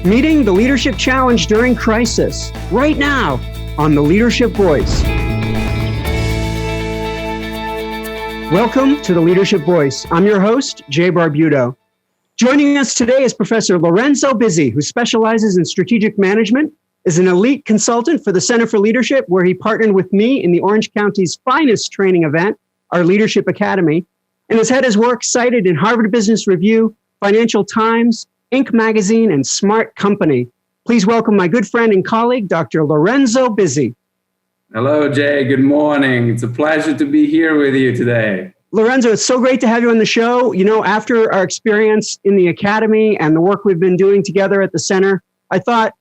Meeting the leadership challenge during crisis, right now on The Leadership Voice. Welcome to The Leadership Voice. I'm your host, Jay Barbuto. Joining us today is Professor Lorenzo Bizzi, who specializes in strategic management, is an elite consultant for the Center for Leadership, where he partnered with me in the Orange County's finest training event, our Leadership Academy, and has had his work cited in Harvard Business Review, Financial Times, Inc. magazine, and Smart Company. Please welcome my good friend and colleague, Dr. Lorenzo Bizzi. Hello, Jay. Good morning. It's a pleasure to be here with you today. Lorenzo, it's so great to have you on the show. You know, after our experience in the Academy and the work we've been doing together at the Center, I thought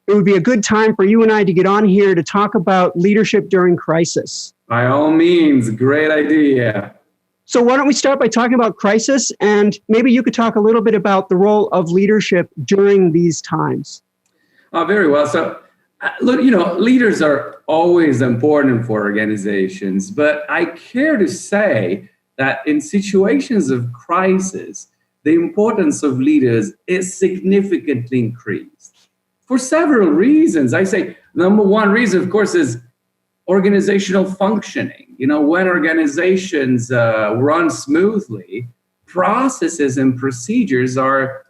it would be a good time for you and I to get on here to talk about leadership during crisis. By all means, great idea. So why don't we start by talking about crisis, and maybe you could talk a little bit about the role of leadership during these times. Very well. So, look, leaders are always important for organizations, but I care to say that in situations of crisis, the importance of leaders is significantly increased for several reasons. I say number one reason, of course, is organizational functioning. When organizations run smoothly, processes and procedures are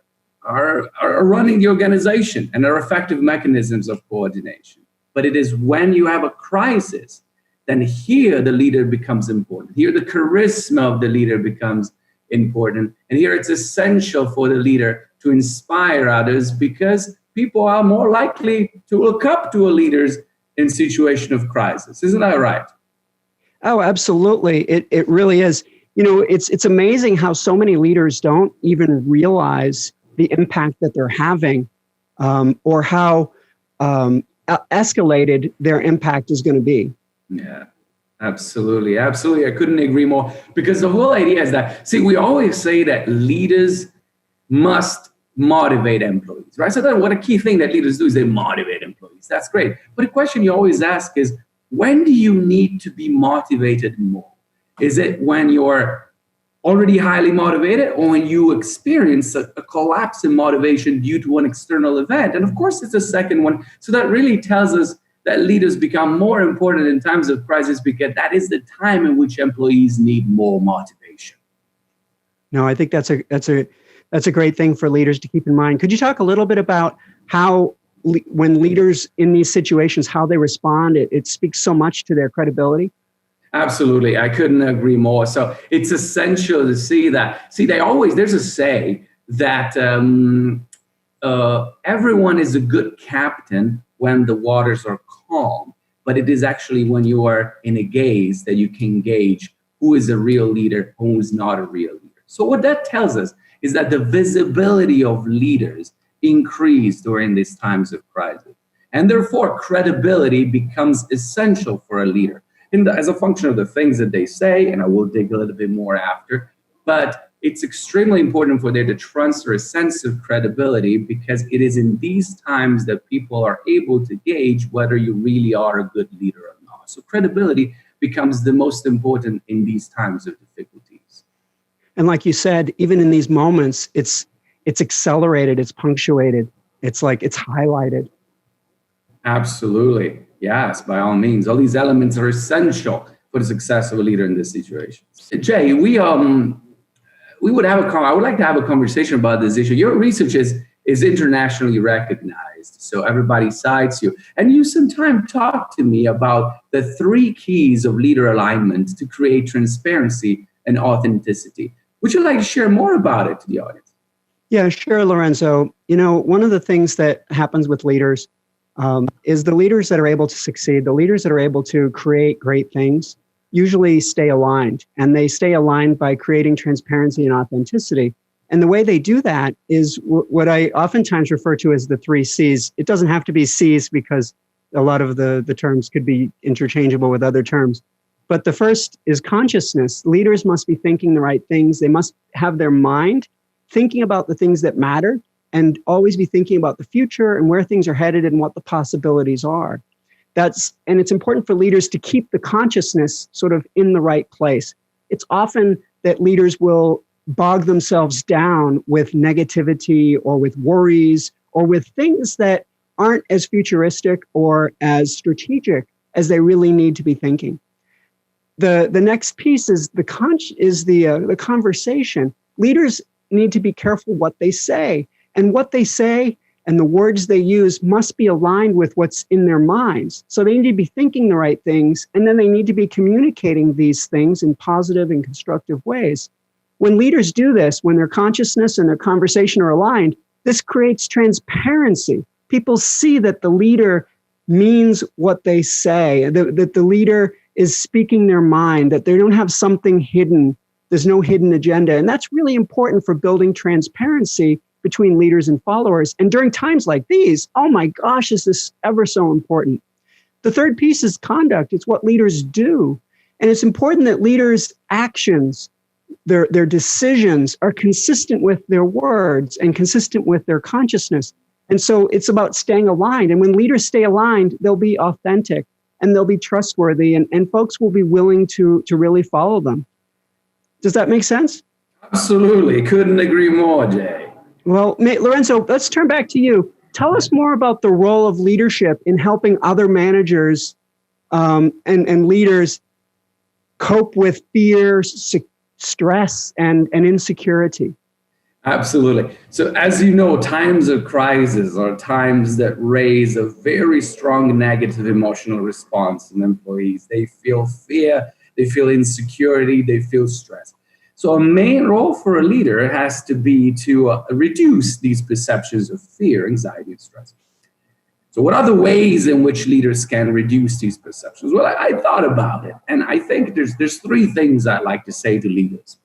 running the organization and are effective mechanisms of coordination. But it is when you have a crisis, then here the leader becomes important. Here the charisma of the leader becomes important. And here it's essential for the leader to inspire others, because people are more likely to look up to a leader in situation of crisis. Isn't that right? Oh, absolutely. It really is. It's amazing how so many leaders don't even realize the impact that they're having, or how escalated their impact is going to be. Yeah, absolutely. Absolutely. I couldn't agree more, because the whole idea is that, we always say that leaders must motivate employees, right? So what a key thing that leaders do is they motivate employees. That's great. But the question you always ask is, when do you need to be motivated more? Is it when you're already highly motivated, or when you experience a collapse in motivation due to an external event? And of course, it's the second one. So that really tells us that leaders become more important in times of crisis, because that is the time in which employees need more motivation. No, I think that's a great thing for leaders to keep in mind. Could you talk a little bit about how, when leaders in these situations, how they respond? It speaks so much to their credibility. Absolutely. I couldn't agree more. So it's essential to see that. There's a say that everyone is a good captain when the waters are calm, but it is actually when you are in a gaze that you can gauge who is a real leader, who is not a real leader. So what that tells us is that the visibility of leaders increase during these times of crisis. And therefore, credibility becomes essential for a leader as a function of the things that they say, and I will dig a little bit more after. But it's extremely important for there to transfer a sense of credibility, because it is in these times that people are able to gauge whether you really are a good leader or not. So credibility becomes the most important in these times of difficulties. And like you said, even in these moments, it's accelerated, it's punctuated, it's highlighted. Absolutely. Yes, by all means. All these elements are essential for the success of a leader in this situation. Jay, I would like to have a conversation about this issue. Your research is internationally recognized, so everybody cites you. And you sometimes talk to me about the 3 keys of leader alignment to create transparency and authenticity. Would you like to share more about it to the audience? Yeah, sure, Lorenzo. One of the things that happens with leaders is the leaders that are able to succeed, the leaders that are able to create great things, usually stay aligned. And they stay aligned by creating transparency and authenticity. And the way they do that is what I oftentimes refer to as the 3 C's. It doesn't have to be C's, because a lot of the terms could be interchangeable with other terms. But the first is consciousness. Leaders must be thinking the right things. They must have their mind thinking about the things that matter, and always be thinking about the future and where things are headed and what the possibilities are. And it's important for leaders to keep the consciousness sort of in the right place. It's often that leaders will bog themselves down with negativity or with worries or with things that aren't as futuristic or as strategic as they really need to be thinking. The next piece is the conversation. Leaders need to be careful what they say, and what they say and the words they use must be aligned with what's in their minds. So they need to be thinking the right things, and then they need to be communicating these things in positive and constructive ways. When leaders do this, when their consciousness and their conversation are aligned, this creates transparency. People see that the leader means what they say, that the leader is speaking their mind, that they don't have something hidden. There's no hidden agenda. And that's really important for building transparency between leaders and followers. And during times like these, oh my gosh, is this ever so important. The third piece is conduct. It's what leaders do. And it's important that leaders' actions, their decisions are consistent with their words and consistent with their consciousness. And so it's about staying aligned. And when leaders stay aligned, they'll be authentic and they'll be trustworthy, and folks will be willing to really follow them. Does that make sense? Absolutely. Couldn't agree more, Jay. Well, Lorenzo, let's turn back to you. Tell us more about the role of leadership in helping other managers and leaders cope with fear, stress, and insecurity. Absolutely. So as you know, times of crisis are times that raise a very strong negative emotional response in employees. They feel fear, they feel insecurity, they feel stress. So a main role for a leader has to be to reduce these perceptions of fear, anxiety, and stress. So what are the ways in which leaders can reduce these perceptions? Well, I thought about it, and I think there's three things I'd like to say to leaders.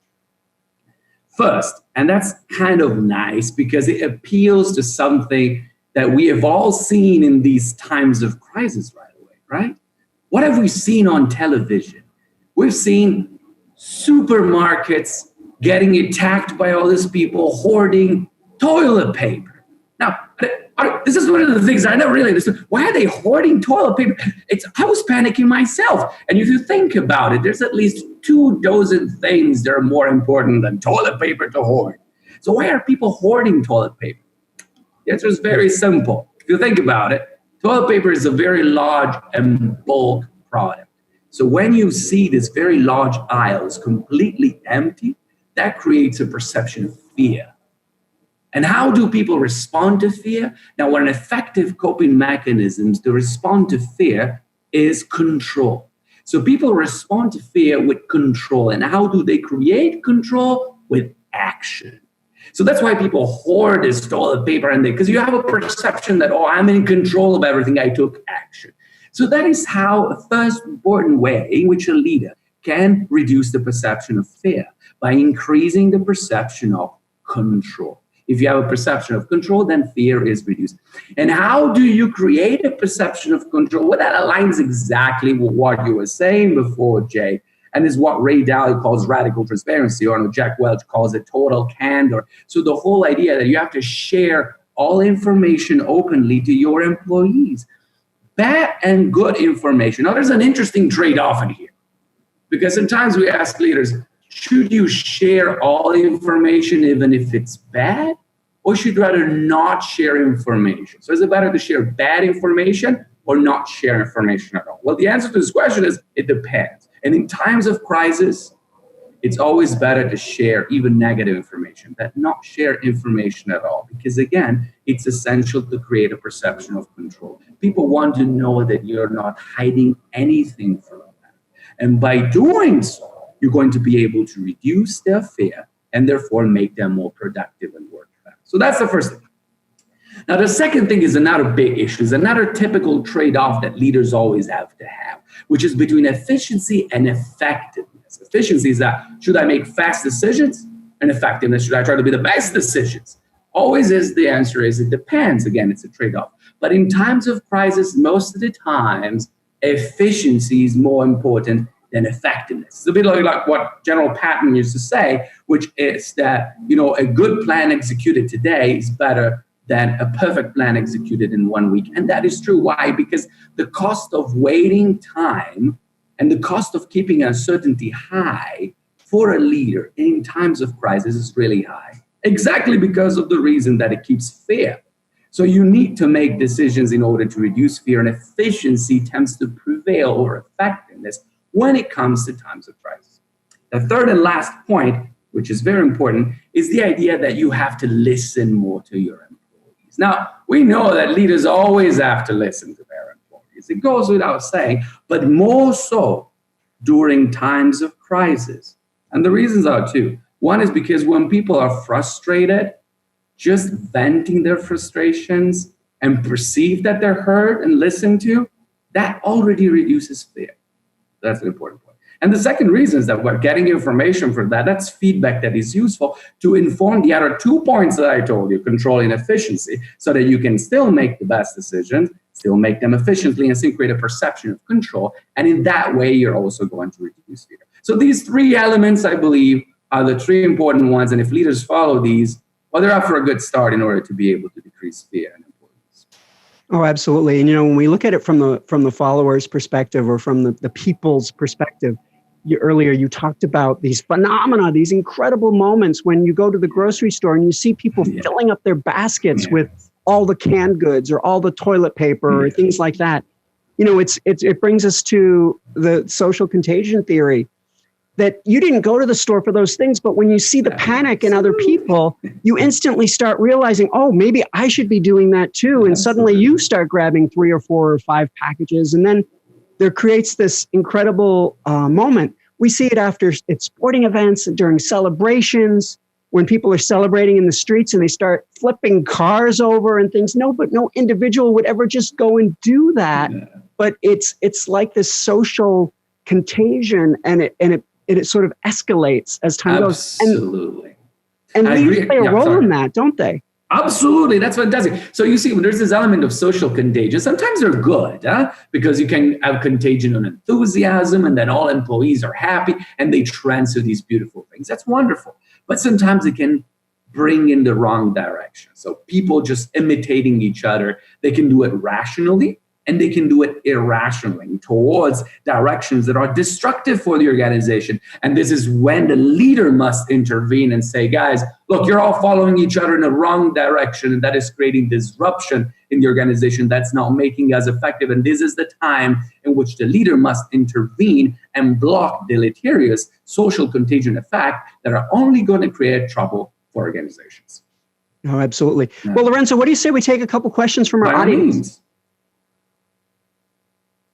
First, and that's kind of nice because it appeals to something that we have all seen in these times of crisis right away, right? What have we seen on television? We've seen supermarkets getting attacked by all these people hoarding toilet paper. Now, this is one of the things I never really understood. Why are they hoarding toilet paper? I was panicking myself. And if you think about it, there's at least 24 things that are more important than toilet paper to hoard. So why are people hoarding toilet paper? The answer is very simple. If you think about it, toilet paper is a very large and bulk product. So when you see this very large aisles completely empty, that creates a perception of fear. And how do people respond to fear? Now, one effective coping mechanisms to respond to fear is control. So people respond to fear with control. And how do they create control? With action. So that's why people hoard this toilet paper, because you have a perception that, I'm in control of everything, I took action. So that is how a first important way in which a leader can reduce the perception of fear, by increasing the perception of control. If you have a perception of control, then fear is reduced. And how do you create a perception of control? Well, that aligns exactly with what you were saying before, Jay, and is what Ray Dalio calls radical transparency, or Jack Welch calls it total candor. So the whole idea that you have to share all information openly to your employees. Bad and good information. Now, there's an interesting trade-off in here, because sometimes we ask leaders, should you share all information even if it's bad? Or should you rather not share information? So is it better to share bad information or not share information at all? Well, the answer to this question is it depends. And in times of crisis, it's always better to share even negative information than not share information at all. Because again, it's essential to create a perception of control. People want to know that you're not hiding anything from them. And by doing so, you're going to be able to reduce their fear and therefore make them more productive and work better. So that's the first thing. Now, the second thing is another big issue, is another typical trade-off that leaders always have to have, which is between efficiency and effectiveness. Efficiency is that, should I make fast decisions? And effectiveness, should I try to be the best decisions? Always is the answer is it depends. Again, it's a trade-off. But in times of crisis, most of the times, efficiency is more important than effectiveness. It's a bit like what General Patton used to say, which is that, a good plan executed today is better than a perfect plan executed in 1 week. And that is true. Why? Because the cost of waiting time and the cost of keeping uncertainty high for a leader in times of crisis is really high. Exactly because of the reason that it keeps fear. So you need to make decisions in order to reduce fear, and efficiency tends to prevail over effectiveness when it comes to times of crisis. The third and last point, which is very important, is the idea that you have to listen more to your employees. Now, we know that leaders always have to listen to their employees. It goes without saying, but more so during times of crisis. And the reasons are two. One is because when people are frustrated, just venting their frustrations and perceive that they're heard and listened to, that already reduces fear. That's an important point. And the second reason is that we're getting information from that. That's feedback that is useful to inform the other 2 points that I told you, control and efficiency, so that you can still make the best decisions, still make them efficiently, and still create a perception of control. And in that way, you're also going to reduce fear. So these 3 elements, I believe, are the 3 important ones. And if leaders follow these, well, they're up for a good start in order to be able to decrease fear and employees. Oh, absolutely. And, when we look at it from the followers' perspective or from the people's perspective, earlier you talked about these phenomena, these incredible moments when you go to the grocery store and you see people filling up their baskets with all the canned goods or all the toilet paper or things like that. It brings us to the social contagion theory, that you didn't go to the store for those things, but when you see the panic in other people, you instantly start realizing, oh, maybe I should be doing that too. And suddenly you start grabbing 3 or 4 or 5 packages. And then there creates this incredible moment. We see it after at sporting events, during celebrations, when people are celebrating in the streets and they start flipping cars over and things. No individual would ever just go and do that. Yeah. But it's like this social contagion, and it sort of escalates as time goes. Absolutely. And leaders play a role in that, don't they? Absolutely. That's what it does. So you see, there's this element of social contagion. Sometimes they're good, because you can have contagion on enthusiasm, and then all employees are happy and they transfer these beautiful things. That's wonderful. But sometimes it can bring in the wrong direction. So people just imitating each other, they can do it rationally, and they can do it irrationally towards directions that are destructive for the organization. And this is when the leader must intervene and say, guys, look, you're all following each other in the wrong direction, and that is creating disruption in the organization that's not making us effective. And this is the time in which the leader must intervene and block deleterious social contagion effects that are only going to create trouble for organizations. Oh, absolutely. Yeah. Well, Lorenzo, what do you say we take a couple questions from our audience?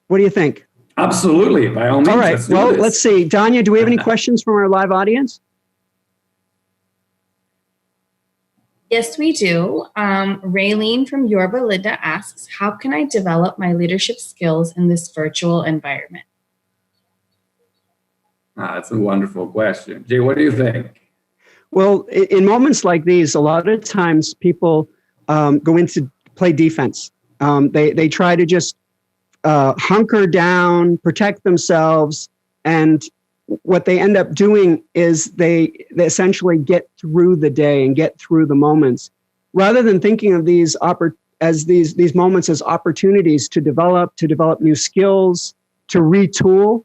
What do you think? Absolutely, by all means. All right, let's see. Danya, do we have any questions from our live audience? Yes, we do. Raylene from Yorba Linda asks, how can I develop my leadership skills in this virtual environment? That's a wonderful question. Jay, what do you think? Well, in moments like these, a lot of times people go into play defense. They try to just hunker down, protect themselves, and what they end up doing is they essentially get through the day and get through the moments, rather than thinking of these moments as opportunities to develop new skills, to retool,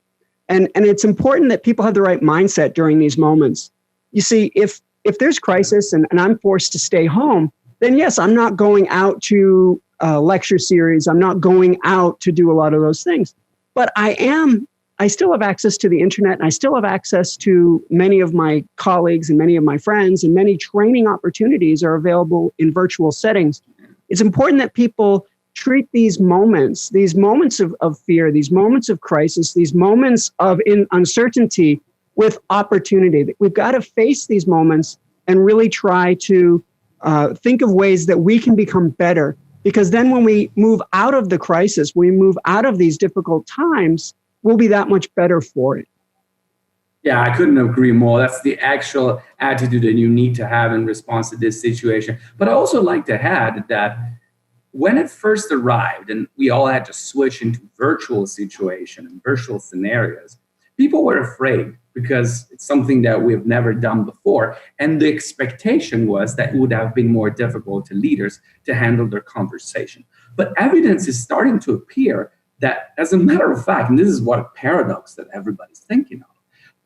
and it's important that people have the right mindset during these moments. You see, if there's crisis and I'm forced to stay home, then yes, I'm not going out to lecture series. I'm not going out to do a lot of those things, but I still have access to the internet, and I still have access to many of my colleagues and many of my friends, and many training opportunities are available in virtual settings. It's important that people treat these moments of fear, these moments of crisis, these moments of uncertainty with opportunity. We've got to face these moments and really try to think of ways that we can become better. Because then when we move out of the crisis, we move out of these difficult times, we'll be that much better for it. Yeah, I couldn't agree more. That's the actual attitude that you need to have in response to this situation. But I also like to add that when it first arrived and we all had to switch into virtual situation and virtual scenarios, people were afraid because it's something that we've never done before. And the expectation was that it would have been more difficult to leaders to handle their conversation. But evidence is starting to appear that, as a matter of fact, and this is what a paradox that everybody's thinking of,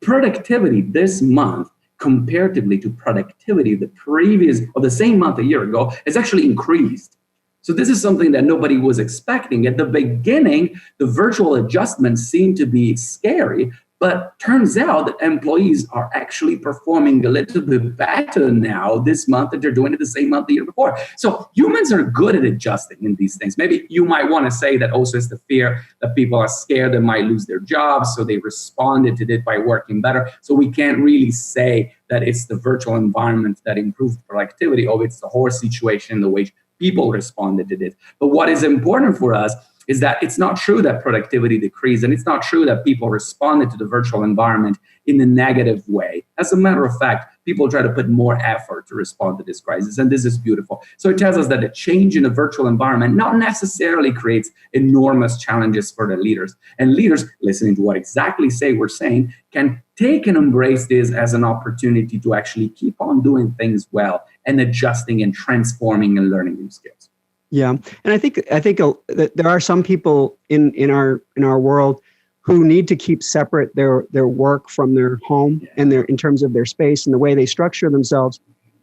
productivity this month comparatively to productivity the previous or the same month a year ago has actually increased. So this is something that nobody was expecting. At the beginning, the virtual adjustments seemed to be scary, but turns out that employees are actually performing a little bit better now this month than they're doing it the same month the year before. So humans are good at adjusting in these things. Maybe you might want to say that also is the fear that people are scared they might lose their jobs, so they responded to it by working better. So we can't really say that it's the virtual environment that improved productivity, or it's the whole situation, the way people responded to it. But what is important for us is that it's not true that productivity decreased, and it's not true that people responded to the virtual environment in a negative way. As a matter of fact, people try to put more effort to respond to this crisis, and this is beautiful. So it tells us that a change in a virtual environment not necessarily creates enormous challenges for the leaders. And leaders, listening to what exactly we're saying, can take and embrace this as an opportunity to actually keep on doing things well and adjusting and transforming and learning new skills. Yeah, and I think that there are some people in our world who need to keep separate their work from their home and in terms of their space and the way they structure themselves.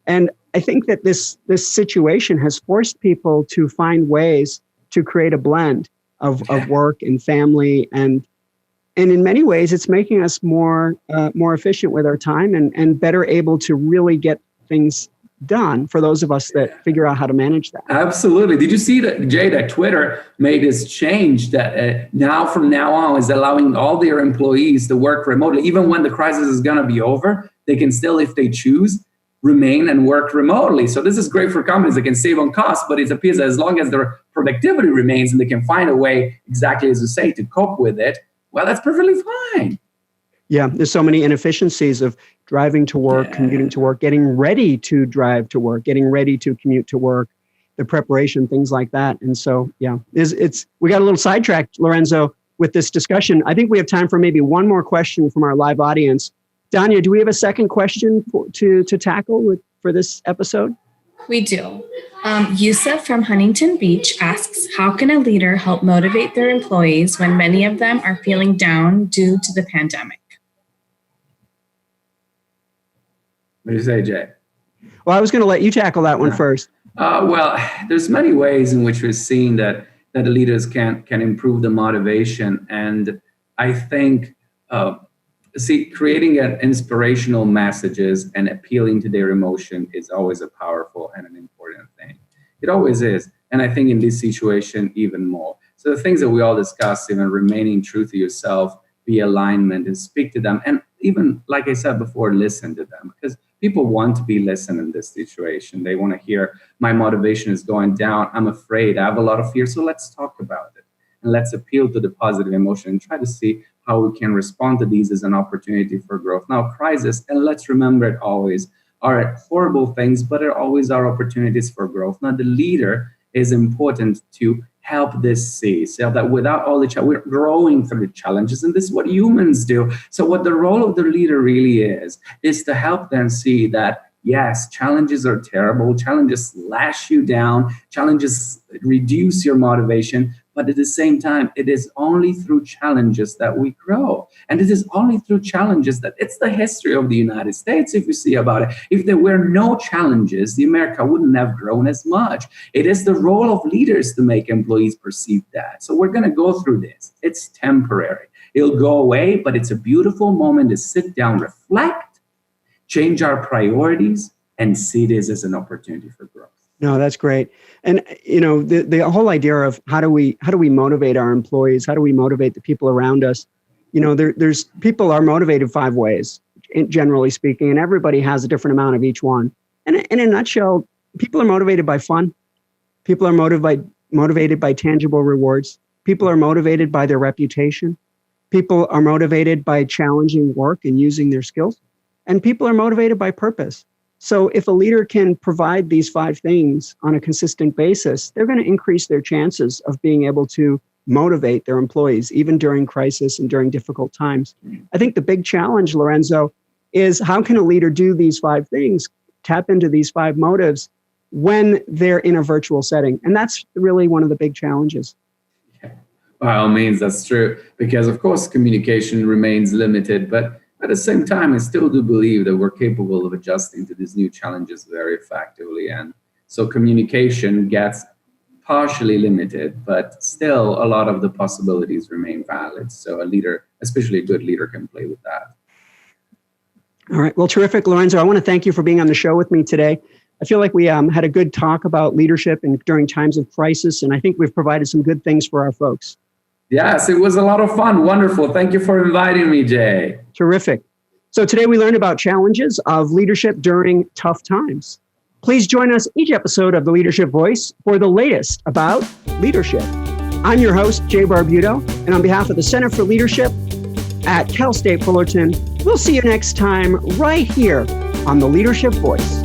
And I think that this situation has forced people to find ways to create a blend of work and family, and in many ways it's making us more efficient with our time and better able to really get things done for those of us that figure out how to manage that. Absolutely. Did you see that, Jay, that Twitter made this change that from now on is allowing all their employees to work remotely, even when the crisis is going to be over? They can still, if they choose, remain and work remotely. So this is great for companies that can save on costs, but it appears that as long as their productivity remains and they can find a way, exactly as you say, to cope with it, well, that's perfectly fine. Yeah, there's so many inefficiencies of driving to work, commuting to work, getting ready to drive to work, getting ready to commute to work, the preparation, things like that. And so, yeah, we got a little sidetracked, Lorenzo, with this discussion. I think we have time for maybe one more question from our live audience. Danya, do we have a second question to tackle for this episode? We do. Yusuf from Huntington Beach asks, how can a leader help motivate their employees when many of them are feeling down due to the pandemic? What do you say, Jay? Well, I was going to let you tackle that one first. Well, there's many ways in which we're seeing that the leaders can improve the motivation. And I think, creating inspirational messages and appealing to their emotion is always a powerful and an important thing. It always is. And I think in this situation, even more. So the things that we all discussed, even remaining true to yourself, be alignment and speak to them. And even, like I said before, listen to them, because people want to be listened in this situation. They want to hear, my motivation is going down. I'm afraid. I have a lot of fear. So let's talk about it. And let's appeal to the positive emotion and try to see how we can respond to these as an opportunity for growth. Now, crisis, and let's remember it always, are horrible things, but are always our opportunities for growth. Now, the leader is important to help this see. So that without all we're growing through challenges, and this is what humans do. So what the role of the leader really is to help them see that, yes, challenges are terrible, challenges lash you down, challenges reduce your motivation, but at the same time, it is only through challenges that we grow. And it is only through challenges that it's the history of the United States, if you see about it. If there were no challenges, the America wouldn't have grown as much. It is the role of leaders to make employees perceive that. So we're going to go through this. It's temporary. It'll go away, but it's a beautiful moment to sit down, reflect, change our priorities, and see this as an opportunity for growth. No, that's great. And, the whole idea of how do we motivate our employees? How do we motivate the people around us? There's people are motivated 5 ways, generally speaking, and everybody has a different amount of each one. And in a nutshell, people are motivated by fun. People are motivated by tangible rewards. People are motivated by their reputation. People are motivated by challenging work and using their skills. And people are motivated by purpose. So if a leader can provide these 5 things on a consistent basis, they're going to increase their chances of being able to motivate their employees, even during crisis and during difficult times. I think the big challenge, Lorenzo, is how can a leader do these 5 things, tap into these 5 motives when they're in a virtual setting? And that's really one of the big challenges. Yeah. By all means, that's true, because of course communication remains limited, but at the same time, I still do believe that we're capable of adjusting to these new challenges very effectively. And so communication gets partially limited, but still a lot of the possibilities remain valid. So a leader, especially a good leader, can play with that. All right. Well, terrific, Lorenzo. I want to thank you for being on the show with me today. I feel like we had a good talk about leadership and during times of crisis, and I think we've provided some good things for our folks. Yes, it was a lot of fun. Wonderful. Thank you for inviting me, Jay. Terrific. So today we learned about challenges of leadership during tough times. Please join us each episode of The Leadership Voice for the latest about leadership. I'm your host, Jay Barbuto, and on behalf of the Center for Leadership at Cal State Fullerton, we'll see you next time right here on The Leadership Voice.